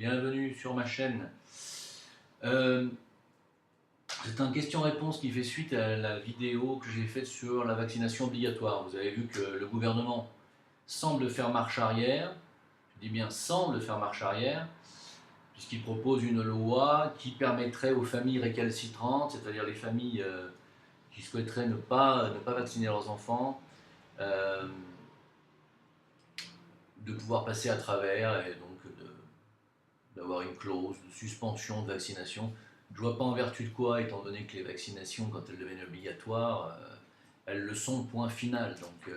bienvenue sur ma chaîne. Euh, c'est un question-réponse qui fait suite à la vidéo que j'ai faite sur la vaccination obligatoire. Vous avez vu que le gouvernement semble faire marche arrière, je dis bien semble faire marche arrière, puisqu'il propose une loi qui permettrait aux familles récalcitrantes, c'est-à-dire les familles qui souhaiteraient ne pas vacciner leurs enfants, euh, de pouvoir passer à travers et donc d'avoir une clause de suspension de vaccination. Je ne vois pas en vertu de quoi, étant donné que les vaccinations, quand elles deviennent obligatoires, elles le sont, point final. Donc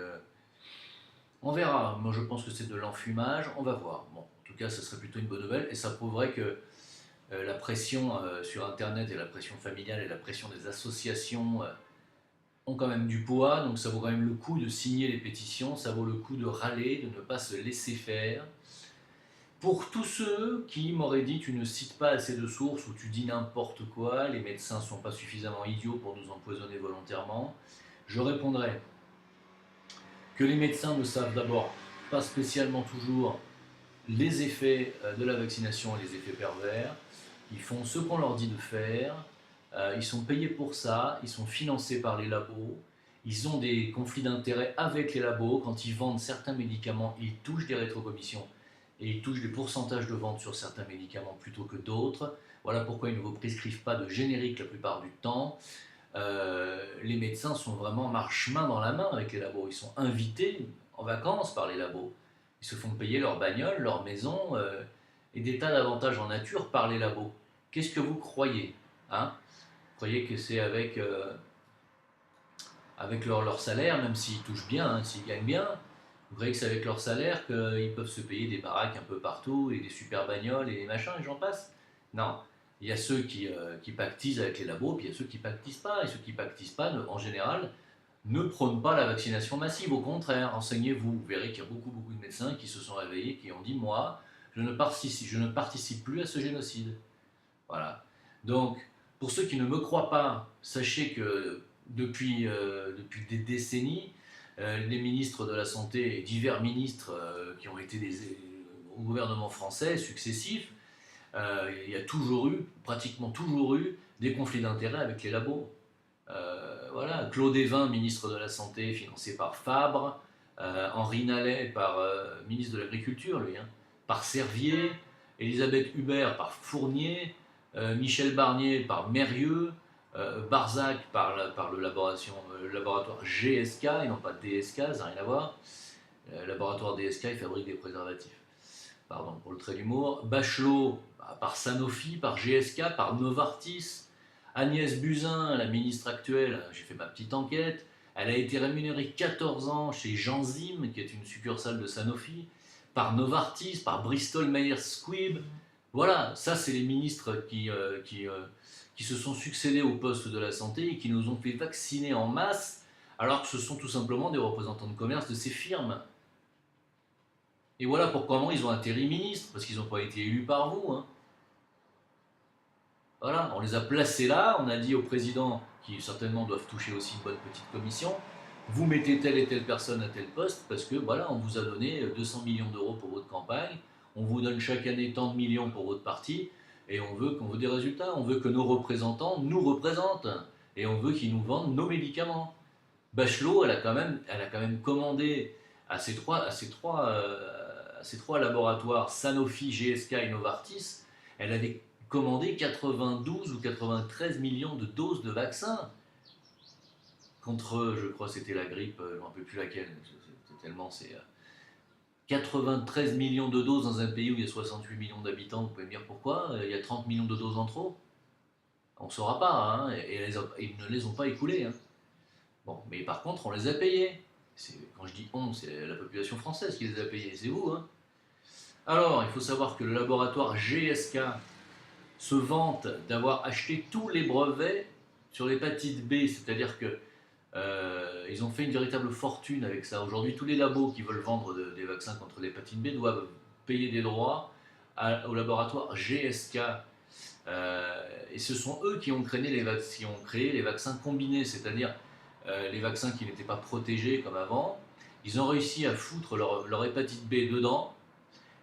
on verra. Moi je pense que c'est de l'enfumage, on va voir. Bon, en tout cas, ça serait plutôt une bonne nouvelle et ça prouverait que la pression sur Internet et la pression familiale et la pression des associations ont quand même du poids. Donc ça vaut quand même le coup de signer les pétitions, ça vaut le coup de râler, de ne pas se laisser faire. Pour tous ceux qui m'auraient dit tu ne cites pas assez de sources ou tu dis n'importe quoi, les médecins ne sont pas suffisamment idiots pour nous empoisonner volontairement, je répondrai que les médecins ne savent d'abord pas spécialement toujours les effets de la vaccination et les effets pervers. Ils font ce qu'on leur dit de faire, ils sont payés pour ça, ils sont financés par les labos, ils ont des conflits d'intérêts avec les labos. Quand ils vendent certains médicaments, ils touchent des rétrocommissions et ils touchent des pourcentages de vente sur certains médicaments plutôt que d'autres. Voilà pourquoi ils ne vous prescrivent pas de générique la plupart du temps. Les médecins sont vraiment marche-main dans la main avec les labos. Ils sont invités en vacances par les labos. Ils se font payer leur bagnole, leur maison et des tas d'avantages en nature par les labos. Qu'est-ce que vous croyez, hein? Vous croyez que c'est avec leur salaire, même s'ils touchent bien, hein, s'ils gagnent bien, vous croyez que c'est avec leur salaire qu'ils peuvent se payer des baraques un peu partout et des super bagnoles et des machins et j'en passe? Non. Il y a ceux qui pactisent avec les labos, puis il y a ceux qui pactisent pas. Et ceux qui pactisent pas, en général, ne prônent pas la vaccination massive. Au contraire, renseignez-vous. Vous verrez qu'il y a beaucoup de médecins qui se sont réveillés, qui ont dit moi, je ne participe plus à ce génocide. Voilà. Donc, pour ceux qui ne me croient pas, sachez que depuis des décennies, les ministres de la Santé et divers ministres qui ont été au gouvernement français successifs, il y a toujours eu, pratiquement toujours eu, des conflits d'intérêts avec les labos. Voilà, Claude Évin, ministre de la Santé, financé par Fabre, Henri Nallet, ministre de l'Agriculture, lui, hein, par Servier, Elisabeth Hubert par Fournier, Michel Barnier par Mérieux, Barzac par le laboratoire GSK, et non pas DSK, ça n'a rien à voir. Le laboratoire DSK, il fabrique des préservatifs. Pardon pour le trait d'humour. Bachelot par Sanofi, par GSK, par Novartis. Agnès Buzyn, la ministre actuelle, j'ai fait ma petite enquête, elle a été rémunérée 14 ans chez Genzym, qui est une succursale de Sanofi, par Novartis, par Bristol Myers Squibb. Voilà, ça c'est les ministres qui se sont succédés au poste de la santé et qui nous ont fait vacciner en masse, alors que ce sont tout simplement des représentants de commerce de ces firmes. Et voilà pourquoi ils ont atterri ministres, parce qu'ils n'ont pas été élus par vous, hein. Voilà, on les a placés là, on a dit au président, qui certainement doivent toucher aussi une bonne petite commission, vous mettez telle et telle personne à tel poste, parce que voilà, on vous a donné 200 millions d'euros pour votre campagne, on vous donne chaque année tant de millions pour votre parti, et on veut des résultats, on veut que nos représentants nous représentent, et on veut qu'ils nous vendent nos médicaments. Bachelot, elle a quand même commandé à ces trois laboratoires, Sanofi, GSK et Novartis, elle avait commandé 92 ou 93 millions de doses de vaccins contre, je crois que c'était la grippe, je ne me rappelle plus laquelle, c'est 93 millions de doses dans un pays où il y a 68 millions d'habitants, vous pouvez me dire pourquoi il y a 30 millions de doses en trop? On ne saura pas, hein, et ils ne les ont pas écoulées, hein. Bon, mais par contre, on les a payés. Quand je dis on, c'est la population française qui les a payés, c'est vous, hein. Alors, il faut savoir que le laboratoire GSK se vante d'avoir acheté tous les brevets sur l'hépatite B, c'est-à-dire que ils ont fait une véritable fortune avec ça. Aujourd'hui, tous les labos qui veulent vendre des vaccins contre l'hépatite B doivent payer des droits au laboratoire GSK. Et ce sont eux qui ont créé les vaccins combinés, c'est-à-dire les vaccins qui n'étaient pas protégés comme avant. Ils ont réussi à foutre leur hépatite B dedans,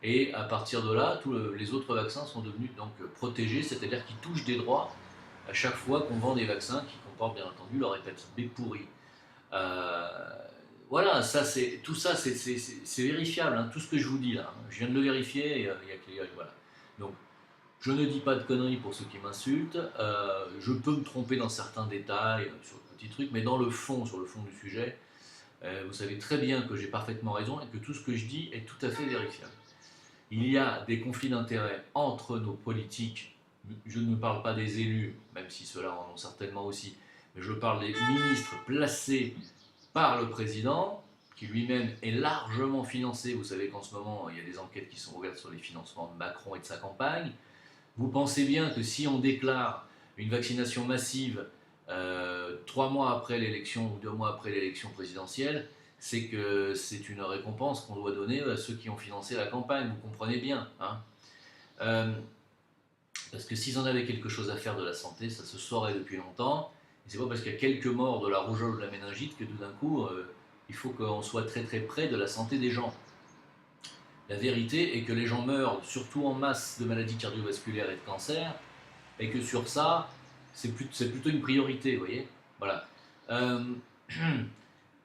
Et à partir de là, les autres vaccins sont devenus donc protégés, c'est-à-dire qu'ils touchent des droits à chaque fois qu'on vend des vaccins qui comportent bien entendu leur hépatite B pourrie. Euh, voilà, tout ça c'est vérifiable, hein, tout ce que je vous dis là. Hein. Je viens de le vérifier, il y a que les voilà. Donc je ne dis pas de conneries pour ceux qui m'insultent, je peux me tromper dans certains détails, sur le petit truc, mais dans le fond, sur le fond du sujet, vous savez très bien que j'ai parfaitement raison et que tout ce que je dis est tout à fait vérifiable. Il y a des conflits d'intérêts entre nos politiques, je ne parle pas des élus, même si ceux-là en ont certainement aussi, mais je parle des ministres placés par le président, qui lui-même est largement financé. Vous savez qu'en ce moment, il y a des enquêtes qui sont ouvertes sur les financements de Macron et de sa campagne. Vous pensez bien que si on déclare une vaccination massive 3 mois après l'élection ou 2 mois après l'élection présidentielle, c'est que c'est une récompense qu'on doit donner à ceux qui ont financé la campagne, vous comprenez bien. Hein. Euh, parce que s'ils en avaient quelque chose à faire de la santé, ça se saurait depuis longtemps. Et c'est pas parce qu'il y a quelques morts de la rougeole ou de la méningite que tout d'un coup, il faut qu'on soit très très près de la santé des gens. La vérité est que les gens meurent surtout en masse de maladies cardiovasculaires et de cancer, et que sur ça, c'est plutôt une priorité, vous voyez. Voilà. Euh,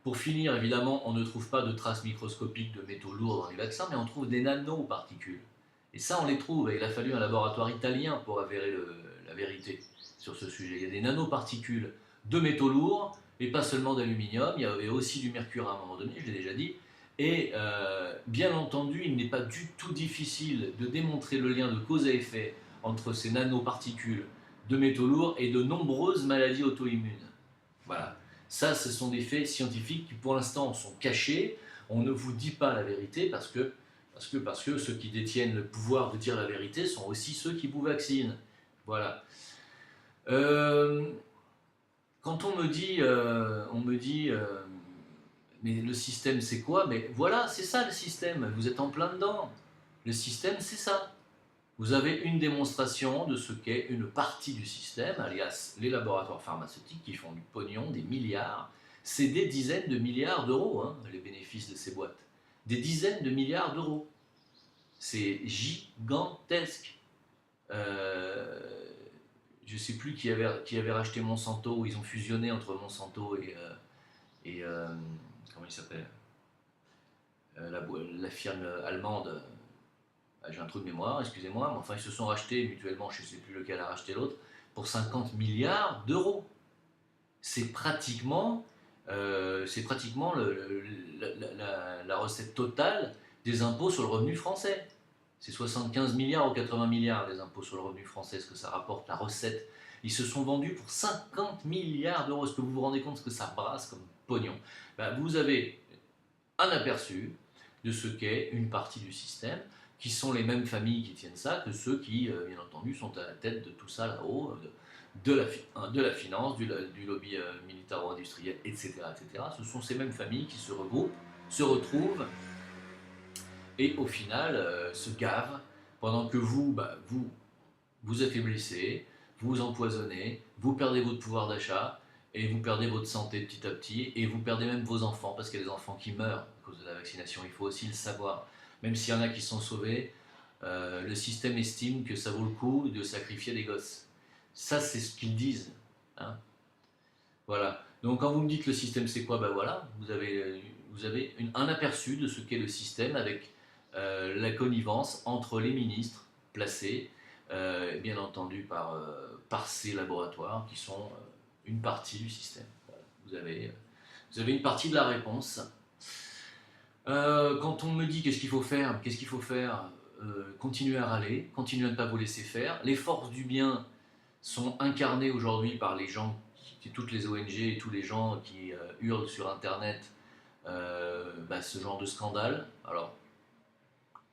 pour finir, évidemment, on ne trouve pas de traces microscopiques de métaux lourds dans les vaccins, mais on trouve des nanoparticules. Et ça, on les trouve, et il a fallu un laboratoire italien pour avérer la vérité sur ce sujet. Il y a des nanoparticules de métaux lourds, mais pas seulement d'aluminium, il y avait aussi du mercure à un moment donné, je l'ai déjà dit, et bien entendu, il n'est pas du tout difficile de démontrer le lien de cause à effet entre ces nanoparticules de métaux lourds et de nombreuses maladies auto-immunes. Voilà. Ça, ce sont des faits scientifiques qui, pour l'instant, sont cachés. On ne vous dit pas la vérité parce que ceux qui détiennent le pouvoir de dire la vérité sont aussi ceux qui vous vaccinent. Voilà. Euh, Quand on me dit, mais le système c'est quoi? Mais voilà, c'est ça le système. Vous êtes en plein dedans. Le système, c'est ça. Vous avez une démonstration de ce qu'est une partie du système, alias les laboratoires pharmaceutiques qui font du pognon, des milliards. C'est des dizaines de milliards d'euros, hein, les bénéfices de ces boîtes. Des dizaines de milliards d'euros. C'est gigantesque. Euh, je ne sais plus qui avait racheté Monsanto, ils ont fusionné entre Monsanto et comment il s'appelle la firme allemande. J'ai un trou de mémoire, excusez-moi, mais enfin ils se sont rachetés mutuellement, je ne sais plus lequel a racheté l'autre, pour 50 milliards d'euros. C'est pratiquement, la recette totale des impôts sur le revenu français. C'est 75 milliards ou 80 milliards des impôts sur le revenu français, ce que ça rapporte, la recette. Ils se sont vendus pour 50 milliards d'euros. Est-ce que vous vous rendez compte ce que ça brasse comme pognon? Ben, vous avez un aperçu de ce qu'est une partie du système, qui sont les mêmes familles qui tiennent ça que ceux qui, bien entendu, sont à la tête de tout ça là-haut, de la finance, du lobby militaro-industriel, etc., etc. Ce sont ces mêmes familles qui se regroupent, se retrouvent et au final se gavent pendant que vous affaiblissez, vous empoisonnez, vous perdez votre pouvoir d'achat et vous perdez votre santé petit à petit et vous perdez même vos enfants parce qu'il y a des enfants qui meurent à cause de la vaccination, il faut aussi le savoir. Même s'il y en a qui sont sauvés, le système estime que ça vaut le coup de sacrifier des gosses. Ça, c'est ce qu'ils disent. Hein. Voilà. Donc quand vous me dites le système c'est quoi, ben voilà, vous avez un aperçu de ce qu'est le système avec la connivence entre les ministres placés, bien entendu par ces laboratoires qui sont une partie du système. Voilà. Vous avez une partie de la réponse. Quand on me dit qu'est-ce qu'il faut faire, continuer à râler, continuer à ne pas vous laisser faire. Les forces du bien sont incarnées aujourd'hui par les gens, toutes les ONG et tous les gens qui hurlent sur Internet ce genre de scandale. Alors,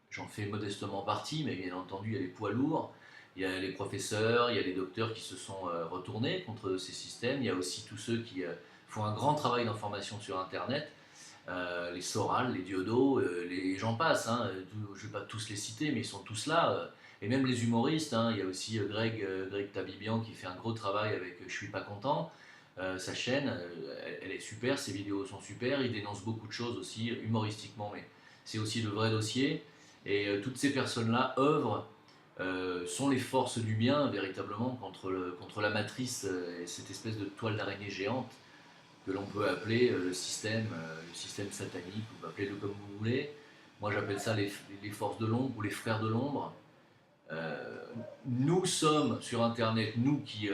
j'en fais modestement partie, mais bien entendu, il y a les poids lourds, il y a les professeurs, il y a les docteurs qui se sont retournés contre ces systèmes, il y a aussi tous ceux qui font un grand travail d'information sur Internet, les Soral, les Diodo, j'en passe, hein, je ne vais pas tous les citer, mais ils sont tous là, et même les humoristes, hein, il y a aussi Greg Tabibian qui fait un gros travail avec Je suis pas content, sa chaîne, elle est super, ses vidéos sont super, il dénonce beaucoup de choses aussi, humoristiquement, mais c'est aussi de vrais dossiers. Et toutes ces personnes-là œuvrent, sont les forces du bien véritablement contre la matrice et cette espèce de toile d'araignée géante que l'on peut appeler le système satanique, ou appelez-le comme vous voulez. Moi j'appelle ça les forces de l'ombre ou les frères de l'ombre. Euh, Nous sommes sur Internet, nous qui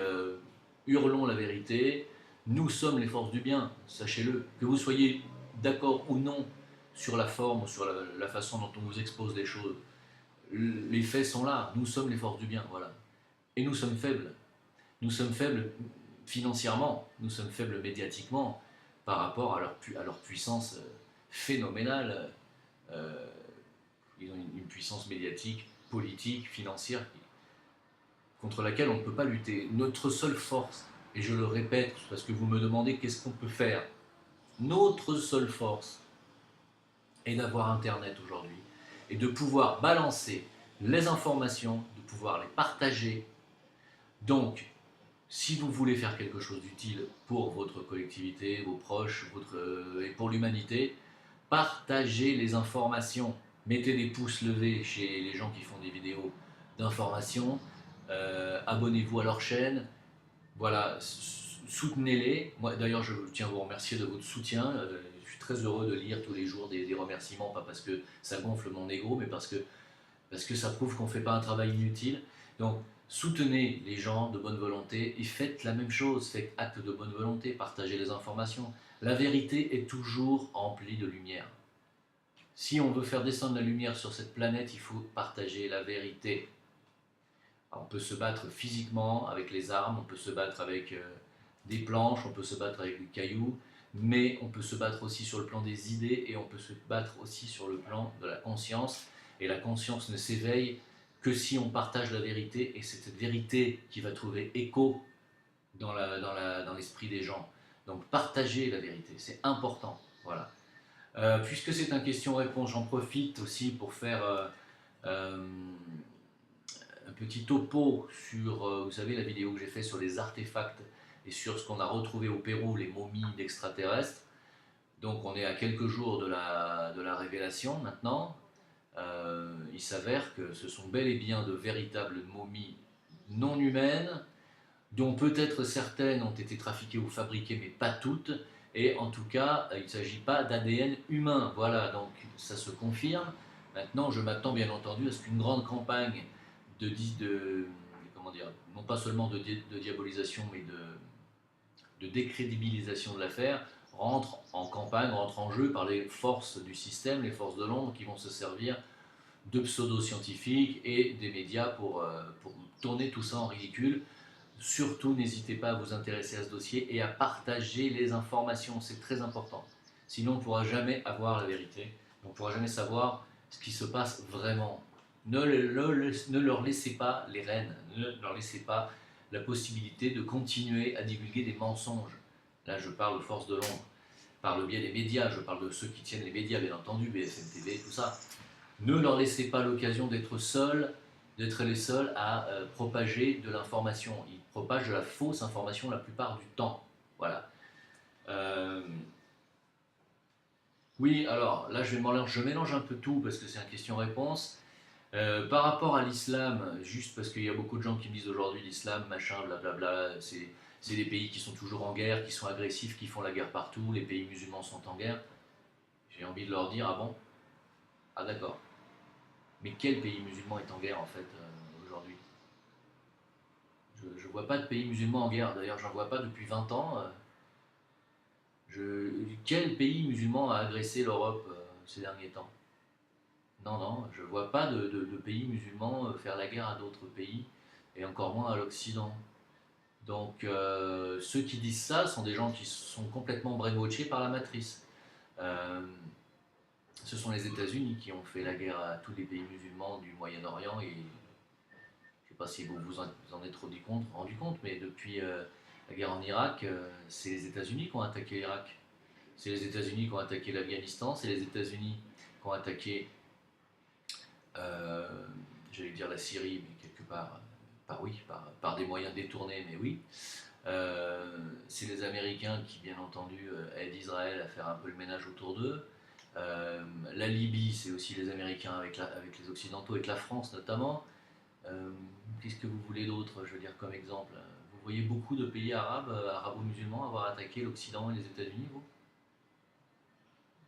hurlons la vérité, nous sommes les forces du bien, sachez-le. Que vous soyez d'accord ou non sur la forme, sur la façon dont on vous expose les choses, les faits sont là, nous sommes les forces du bien, voilà. Et nous sommes faibles. Nous sommes faibles financièrement, nous sommes faibles médiatiquement par rapport à leur puissance phénoménale. Euh, ils ont une puissance médiatique, politique, financière, contre laquelle on ne peut pas lutter. Notre seule force, et je le répète parce que vous me demandez qu'est-ce qu'on peut faire, notre seule force est d'avoir Internet aujourd'hui et de pouvoir balancer les informations, de pouvoir les partager. Donc, si vous voulez faire quelque chose d'utile pour votre collectivité, vos proches, et pour l'humanité, partagez les informations. Mettez des pouces levés chez les gens qui font des vidéos d'information. Abonnez-vous à leur chaîne. Voilà, soutenez-les. Moi, d'ailleurs, je tiens à vous remercier de votre soutien. Je suis très heureux de lire tous les jours des remerciements, pas parce que ça gonfle mon ego, mais parce que ça prouve qu'on ne fait pas un travail inutile. Donc, soutenez les gens de bonne volonté et faites la même chose, faites acte de bonne volonté, partagez les informations. La vérité est toujours emplie de lumière. Si on veut faire descendre la lumière sur cette planète, il faut partager la vérité. Alors, on peut se battre physiquement avec les armes, on peut se battre avec des planches, on peut se battre avec des cailloux, mais on peut se battre aussi sur le plan des idées et on peut se battre aussi sur le plan de la conscience. Et la conscience ne s'éveille que si on partage la vérité, et c'est cette vérité qui va trouver écho dans l'esprit des gens. Donc partagez la vérité, c'est important. Voilà. Puisque c'est un question-réponse, j'en profite aussi pour faire euh, un petit topo sur, vous savez, la vidéo que j'ai fait sur les artefacts et sur ce qu'on a retrouvé au Pérou, les momies d'extraterrestres. Donc on est à quelques jours de la révélation maintenant. Il s'avère que ce sont bel et bien de véritables momies non humaines, dont peut-être certaines ont été trafiquées ou fabriquées, mais pas toutes. Et en tout cas, il ne s'agit pas d'ADN humain. Voilà, donc ça se confirme. Maintenant, je m'attends bien entendu à ce qu'une grande campagne de comment dire, non pas seulement de diabolisation, mais de décrédibilisation de l'affaire, rentre en campagne, rentre en jeu par les forces du système, les forces de l'ombre qui vont se servir de pseudo-scientifiques et des médias pour tourner tout ça en ridicule. Surtout, n'hésitez pas à vous intéresser à ce dossier et à partager les informations, c'est très important. Sinon, on ne pourra jamais avoir la vérité, on ne pourra jamais savoir ce qui se passe vraiment. Ne leur laissez pas les rênes, ne leur laissez pas la possibilité de continuer à divulguer des mensonges. Là, je parle de force de l'ombre, par le biais des médias, je parle de ceux qui tiennent les médias, bien entendu, BFM TV, tout ça. Ne leur laissez pas l'occasion d'être seuls, d'être les seuls à propager de l'information. Ils propagent de la fausse information la plupart du temps. Voilà. Euh, oui, alors là je mélange un peu tout parce que c'est une question-réponse. Par rapport à l'islam, juste parce qu'il y a beaucoup de gens qui me disent aujourd'hui l'islam, machin, blablabla, c'est des pays qui sont toujours en guerre, qui sont agressifs, qui font la guerre partout, les pays musulmans sont en guerre. J'ai envie de leur dire, ah bon? Ah d'accord. Mais quel pays musulman est en guerre en fait aujourd'hui? Je ne vois pas de pays musulman en guerre, d'ailleurs j'en vois pas depuis 20 ans. Quel pays musulman a agressé l'Europe ces derniers temps? Non, non, je ne vois pas de pays musulmans faire la guerre à d'autres pays, et encore moins à l'Occident. Donc ceux qui disent ça sont des gens qui sont complètement brainwashés par la matrice. Euh, Ce sont les États-Unis qui ont fait la guerre à tous les pays musulmans du Moyen-Orient, et je ne sais pas si vous vous en êtes rendu compte, mais depuis la guerre en Irak, c'est les États-Unis qui ont attaqué l'Irak. C'est les États-Unis qui ont attaqué l'Afghanistan, c'est les États-Unis qui ont attaqué, euh, j'allais dire la Syrie, mais quelque part, oui, par des moyens détournés, mais oui. C'est les Américains qui, bien entendu, aident Israël à faire un peu le ménage autour d'eux. La Libye, c'est aussi les Américains avec les Occidentaux, avec la France notamment. Euh, Qu'est-ce que vous voulez d'autre, je veux dire, comme exemple? Vous voyez beaucoup de pays arabes, arabo-musulmans avoir attaqué l'Occident et les États-Unis, vous?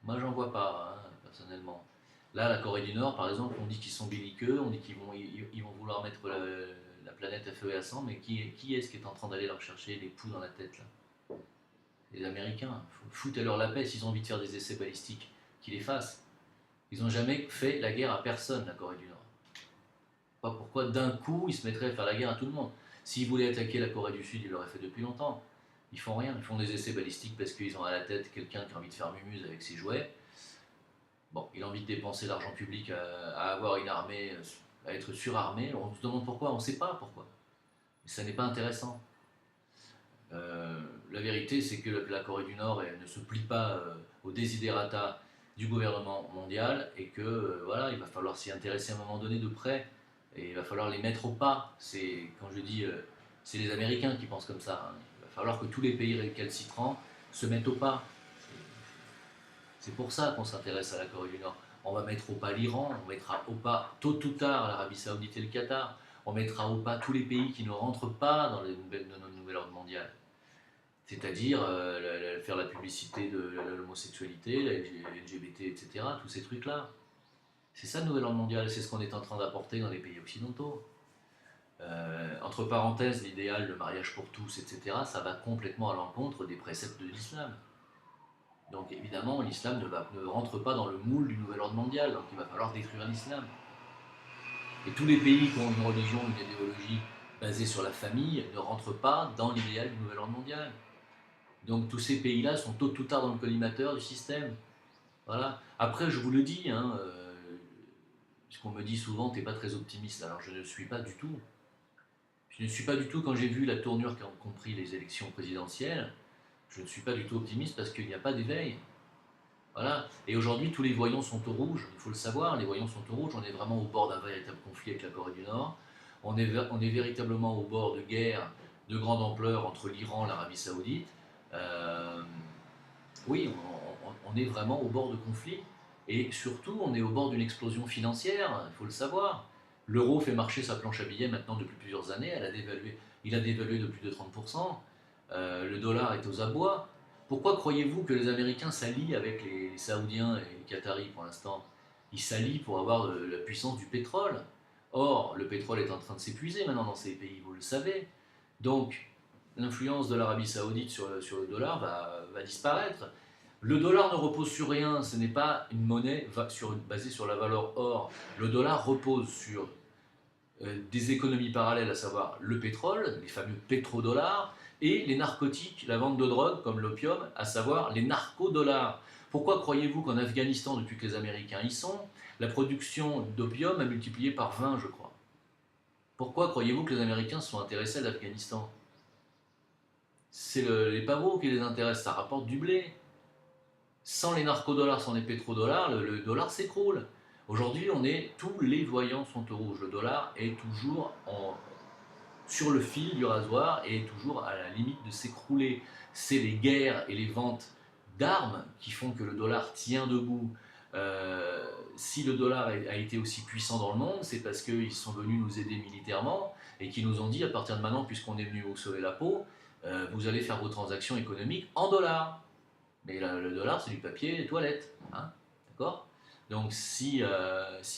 Moi, j'en vois pas, hein, personnellement. Là, la Corée du Nord, par exemple, on dit qu'ils sont belliqueux, on dit qu'ils vont vouloir mettre la planète à feu et à sang, mais qui est-ce qui est en train d'aller leur chercher les poux dans la tête, là? Les Américains. Foutez-leur la paix, s'ils ont envie de faire des essais balistiques, qu'ils les fassent. Ils n'ont jamais fait la guerre à personne, la Corée du Nord. Pas pourquoi d'un coup ils se mettraient à faire la guerre à tout le monde. S'ils voulaient attaquer la Corée du Sud, ils l'auraient fait depuis longtemps. Ils font rien, ils font des essais balistiques parce qu'ils ont à la tête quelqu'un qui a envie de faire mumuse avec ses jouets. Bon, il a envie de dépenser l'argent public à avoir une armée, à être surarmé. On se demande pourquoi, on ne sait pas pourquoi. Mais ça n'est pas intéressant. La vérité, c'est que la Corée du Nord elle ne se plie pas aux desiderata du gouvernement mondial et que voilà, il va falloir s'y intéresser à un moment donné de près et il va falloir les mettre au pas. C'est quand je dis, c'est les Américains qui pensent comme ça, hein. Il va falloir que tous les pays récalcitrants se mettent au pas. C'est pour ça qu'on s'intéresse à la Corée du Nord. On va mettre au pas l'Iran, on mettra au pas tôt ou tard l'Arabie Saoudite et le Qatar. On mettra au pas tous les pays qui ne rentrent pas dans notre nouvel ordre mondial. C'est-à-dire faire la publicité de l'homosexualité, la LGBT, etc., tous ces trucs-là. C'est ça le nouvel ordre mondial, c'est ce qu'on est en train d'apporter dans les pays occidentaux. Entre parenthèses, l'idéal, le mariage pour tous, etc., ça va complètement à l'encontre des préceptes de l'islam. Donc évidemment, l'islam ne rentre pas dans le moule du nouvel ordre mondial, donc il va falloir détruire l'islam. Et tous les pays qui ont une religion, une idéologie basée sur la famille ne rentrent pas dans l'idéal du nouvel ordre mondial. Donc tous ces pays-là sont tôt ou tard dans le collimateur du système. Voilà. Après, je vous le dis, hein, puisqu'on me dit souvent, t'es pas très optimiste. Alors je ne le suis pas du tout. Je ne suis pas du tout quand j'ai vu la tournure qu'ont pris les élections présidentielles. Je ne suis pas du tout optimiste parce qu'il n'y a pas d'éveil. Voilà. Et aujourd'hui, tous les voyants sont au rouge. Il faut le savoir, les voyants sont au rouge. On est vraiment au bord d'un véritable conflit avec la Corée du Nord. On est véritablement au bord de guerres de grande ampleur entre l'Iran et l'Arabie Saoudite. Euh, oui, on est vraiment au bord de conflit. Et surtout, on est au bord d'une explosion financière, il faut le savoir. L'euro fait marcher sa planche à billets maintenant depuis plusieurs années, il a dévalué de plus de 30%. Le dollar est aux abois. Pourquoi croyez-vous que les Américains s'allient avec les Saoudiens et les Qataris pour l'instant? Ils s'allient pour avoir la puissance du pétrole. Or, le pétrole est en train de s'épuiser maintenant dans ces pays, vous le savez. Donc, l'influence de l'Arabie Saoudite sur le dollar va disparaître. Le dollar ne repose sur rien, ce n'est pas une monnaie basée sur la valeur or. Le dollar repose sur des économies parallèles, à savoir le pétrole, les fameux pétrodollars, et les narcotiques, la vente de drogue comme l'opium, à savoir les narcodollars. Pourquoi croyez-vous qu'en Afghanistan, depuis que les Américains y sont, la production d'opium a multiplié par 20, je crois? Pourquoi croyez-vous que les Américains se sont intéressés à l'Afghanistan? C'est les pavots qui les intéressent, ça rapporte du blé. Sans les narcodollars, sans les pétrodollars, le dollar s'écroule. Aujourd'hui, tous les voyants sont au rouge. Le dollar est toujours sur le fil du rasoir et est toujours à la limite de s'écrouler. C'est les guerres et les ventes d'armes qui font que le dollar tient debout. Si le dollar a été aussi puissant dans le monde, c'est parce qu'ils sont venus nous aider militairement et qu'ils nous ont dit, à partir de maintenant, puisqu'on est venu vous sauver la peau, vous allez faire vos transactions économiques en dollars. Mais le dollar, c'est du papier toilette. Hein, d'accord? Donc, s'il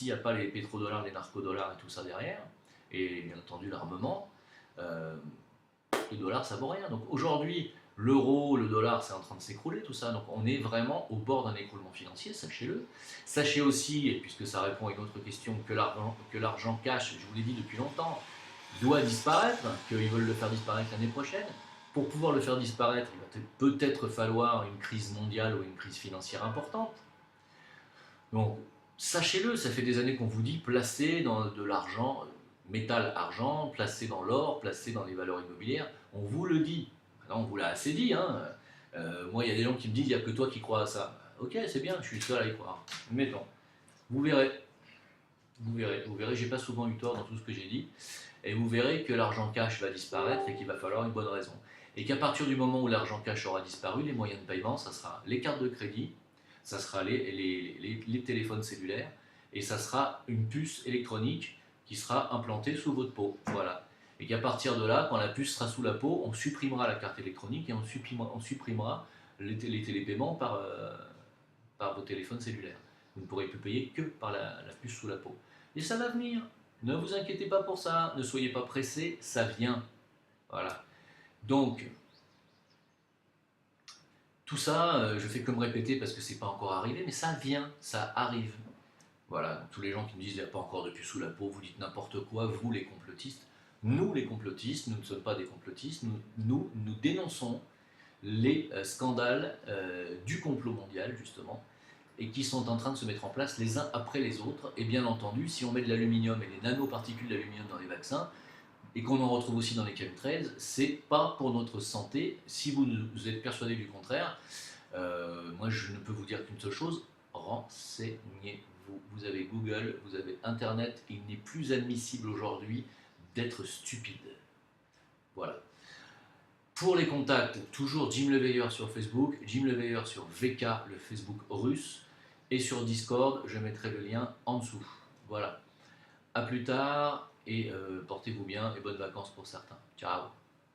n'y a pas les pétrodollars, les narcodollars et tout ça derrière, et bien entendu l'armement, le dollar, ça vaut rien. Donc, aujourd'hui, l'euro, le dollar, c'est en train de s'écrouler, tout ça. Donc, on est vraiment au bord d'un écroulement financier, sachez-le. Sachez aussi, et puisque ça répond à une autre question, que l'argent cash, je vous l'ai dit depuis longtemps, doit disparaître, qu'ils veulent le faire disparaître l'année prochaine. Pour pouvoir le faire disparaître, il va peut-être falloir une crise mondiale ou une crise financière importante. Donc, sachez-le, ça fait des années qu'on vous dit placez dans de l'argent, métal argent, placez dans l'or, placez dans les valeurs immobilières. On vous le dit. Maintenant, on vous l'a assez dit. Hein. Moi, il y a des gens qui me disent il n'y a que toi qui crois à ça. Ok, c'est bien, je suis le seul à y croire. Mettons. Vous verrez. Vous verrez, j'ai pas souvent eu tort dans tout ce que j'ai dit. Et vous verrez que l'argent cash va disparaître et qu'il va falloir une bonne raison. Et qu'à partir du moment où l'argent cash aura disparu, les moyens de paiement, ça sera les cartes de crédit, ça sera les téléphones cellulaires, et ça sera une puce électronique qui sera implantée sous votre peau. Voilà. Et qu'à partir de là, quand la puce sera sous la peau, on supprimera la carte électronique et on supprimera les télépaiements par vos téléphones cellulaires. Vous ne pourrez plus payer que par la puce sous la peau. Et ça va venir. Ne vous inquiétez pas pour ça. Ne soyez pas pressés. Ça vient. Voilà. Donc, tout ça, je fais que me répéter parce que c'est pas encore arrivé, mais ça vient. Ça arrive. Voilà. Donc, tous les gens qui me disent qu'il n'y a pas encore de puce sous la peau, vous dites n'importe quoi, vous les complotistes. Nous, les complotistes, nous ne sommes pas des complotistes. Nous dénonçons les scandales du complot mondial, justement, et qui sont en train de se mettre en place les uns après les autres. Et bien entendu, si on met de l'aluminium et des nanoparticules d'aluminium dans les vaccins, et qu'on en retrouve aussi dans les chemtrails, c'est pas pour notre santé. Si vous êtes persuadé du contraire, moi je ne peux vous dire qu'une seule chose, renseignez-vous. Vous avez Google, vous avez Internet, il n'est plus admissible aujourd'hui d'être stupide. Voilà. Pour les contacts, toujours Jim Leveilleur sur Facebook, Jim Leveilleur sur VK, le Facebook russe, et sur Discord, je mettrai le lien en dessous. Voilà. A plus tard, et portez-vous bien, et bonnes vacances pour certains. Ciao.